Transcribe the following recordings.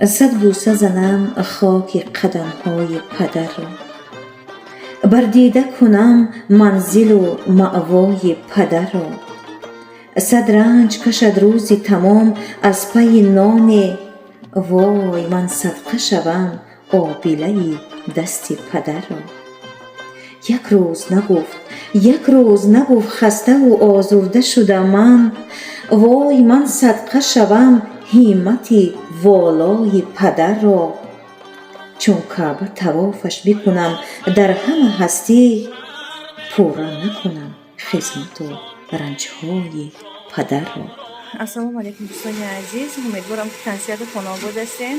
صد بوسه زنم خاک قدم‌های پدر را، بر دیده کنم منزل و مأوای پدر را. صد رنج کشد روزی تمام از پی نان، وای من صدقه شوم آبله دست پدر را. یک روز نگفت خسته و آزرده شدم من، وای من صدقه شوم همت والای پدر را. چون کعبه طوافش بکنم در همه هستی، پورا نکنم خدمت و رنجهای پدر را. السلام علیکم دوستان عزیز، امیدوارم که کنسیت خانواده هستین.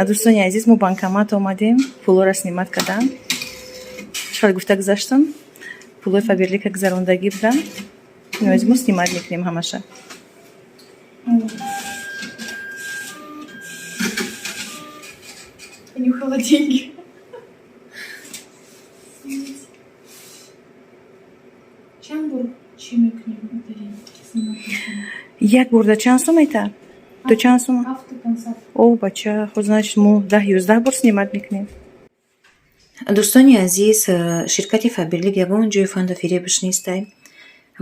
دوستان عزیز، ما банкомат آمدیم پولو را سнимат کردم. شاید گفته گذاشتم پولو فابерлика گذراندگی بودن. از ما سнимат میکنیم همشه. Я нюхала деньги. یک برده چند سوم ایتا؟ تو چند سوم؟ او بچه خود значит ما 10-11 بار سнимат میکنیم. دوستانی عزیز، شرکت فابерлик ягон ҷои фонду фиребш нестай.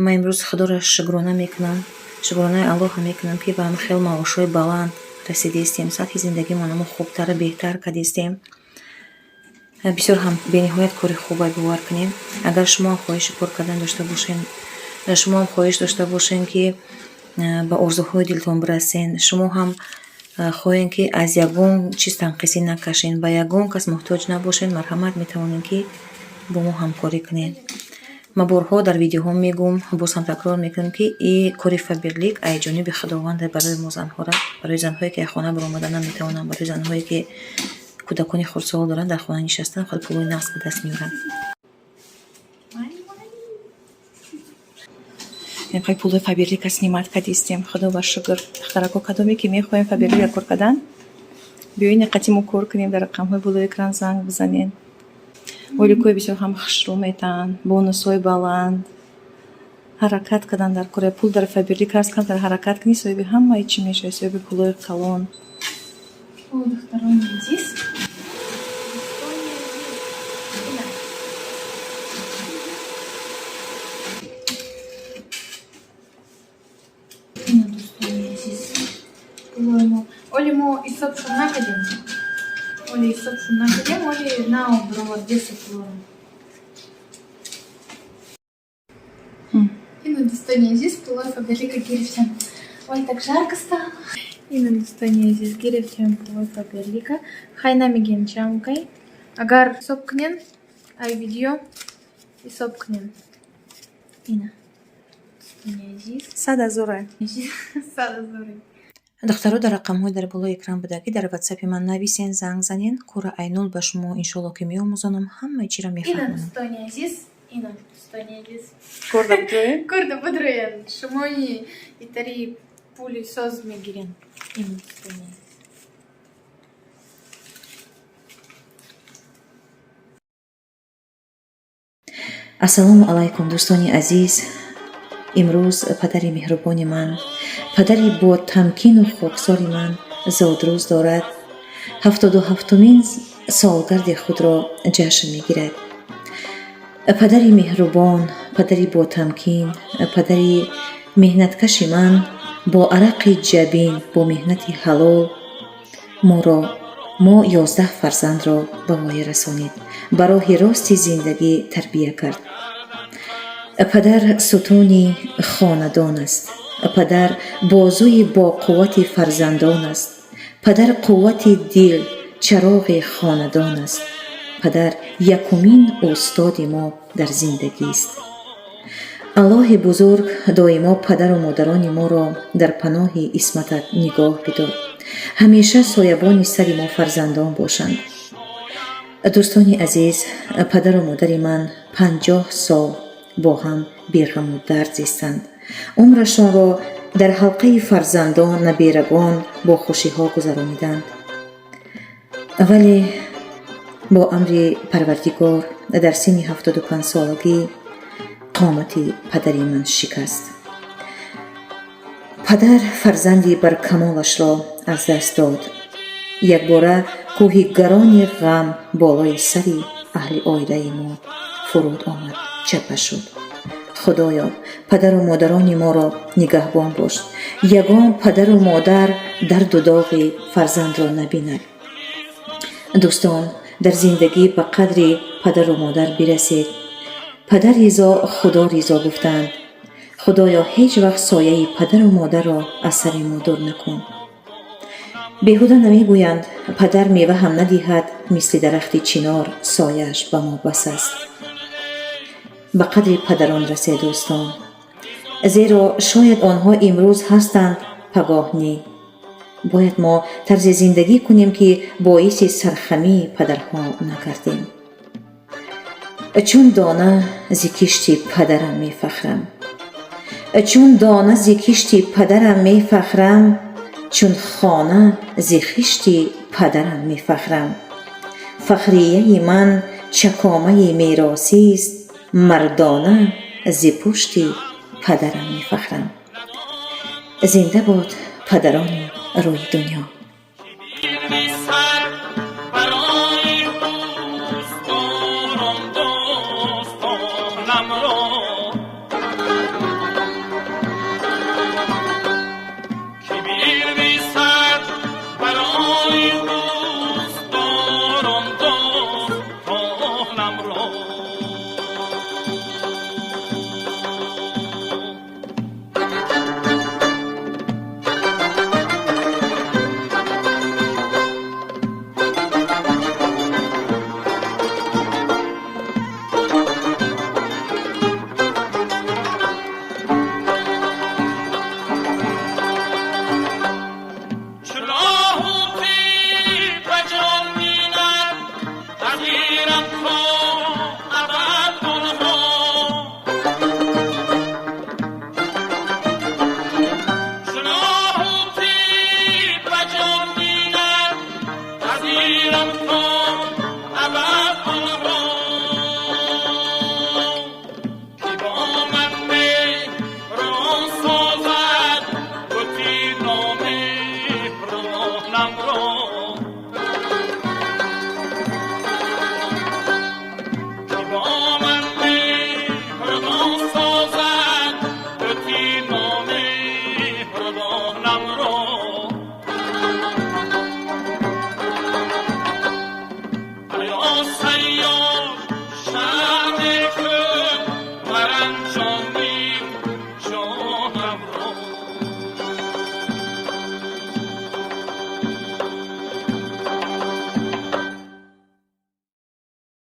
Ман имрӯз худоро шукрона мекунам, шукронаи Аллоҳа мекунам ки ба ҳам хел маошҳои баланд расидистем, сатҳи зиндагимонро хубтару беҳтар кардистем. бисёр ҳам бениҳоят кори хубе бовар кунем. Агар шумо ҳам хоҳиши кор кардан дошта бошен, шумо ҳам хоҳиш дошта бошен ки ба орзуҳои дилтон бирасен, шумо ҳам хоҳем ки аз ягон чиз танқисӣ накашен, ба ягон кас муҳтоҷ набошен, марҳамат метавонем ки бо мо ҳамкорӣ кунед. ма борҳо дар видеоҳо мегӯм, боз ҳам такрор мекунам ки ин кори фаберлик аз ҷониби худованд барои мо занҳора, барои занҳое ки аз хона биромада наметавонанд, барои занҳое ки кӯдакони хурдсол доранд, дар хона нишастан худ пулои нағз ба даст меоранд. Мехоҳем пулои фаберлика снимат кардистем. Худо ва шукр. Духтарако кадоме ки мехоҳем фаберлика кор кардан, биёин қати мо кор кунем, дар рақамҳои болои экран занг бизанед. Оликои бисёр ҳам хушрӯ метаҳанд, бонусҳои баланд, ҳаракат кардан дар кор. Пул дар фаберлика ҳаст, камтар ҳаракат кунӣ, соҳиби ҳамаи чӣ мешавӣ, соҳиби пулои калон. Оли мо исоб шо накадем. Оли исоб шо накадем, оли наоборот 10 долларов. И на достояние здесь пулой фаберлика гиревчан. Ой, так жарко стало. И на достояние здесь гиревчан пулой фаберлика. Хай намиген чамкай. Агар сопкнен, ай видео и сопкнен. Ина. Достояние здесь. Сада зоре. Сада зоре. духтаро дар рақамҳои дар болои экран будагӣ дар ватсапи ман нависен, занг занен. Кора айнул ба шумо иншолло ки меомӯзонам, ҳамаи чиро мефаҳмонам. Ина достояние здесь. Корда будроен? Корда будроен. Шумои итари пули соз мегирен. Ина достояние. ассалому алайкум дӯстони азиз. имрӯз падари меҳрубони ман, падари бо тамкину хоксори ман зодрӯз дорад. 77-умин солгарди худро ҷашн мегирад. падари меҳрубон, падари бо тамкин, падари меҳнаткаши ман бо арақи ҷабин, бо меҳнати ҳалол мо 11 фарзандро ба воя расонид, ба роҳи рости зиндагӣ тарбия кард. падар сутуни хонадон аст. падар бозуи боқуввати фарзандон аст. падар қуввати дил, чароғи хонадон аст. падар якумин устоди мо дар зиндагист. аллоҳи бузург доимо падару модарони моро дар паноҳи исматат нигоҳ бидор. ҳамеша соябони сари мо фарзандон бошанд. дӯстони азиз, падару модари ман 50 сол бо ҳам беғаму дард зистанд. умрашонро дар ҳалқаи фарзандон, набирагон бо хушиҳо гузарониданд. вале бо амри парвардигор дар синни 75 солагӣ қомати падари ман шикаст. падар фарзанди баркамолаш ро аз даст дод. якбора кӯҳи гарони ғам болои сари аҳли оилаи мо фуруд омад, чапа шуд. худоё, падару модарони моро нигаҳбон бош. ягон падару модар дарду доғи фарзандро набинад. дӯстон, дар зиндагӣ ба қадри падару модар бирасед. падар ризо, худо ризо гуфтанд. худоё, ҳеҷ вақт сояи падару модарро аз сари мо дур накун. беҳуда намегӯянд падар мева ҳам надиҳад, мисли дарахти чинор сояаш ба мо бас аст. ба қадри падарон расед дӯстон, зеро шояд онҳо имрӯз ҳастанд, пагоҳ не. бояд мо тарзи зиндагӣ кунем ки боиси сархамии падарҳо накардем. чун дона зи кишти падарам мефахрам, чун дона зи кишти падарам мефахрам, чун хона зи хишти падарам мефахрам. фахрияи ман чакомаи меросист, мардона зи пушти падарам мефахрам. зинда бод падарони рӯи дунё.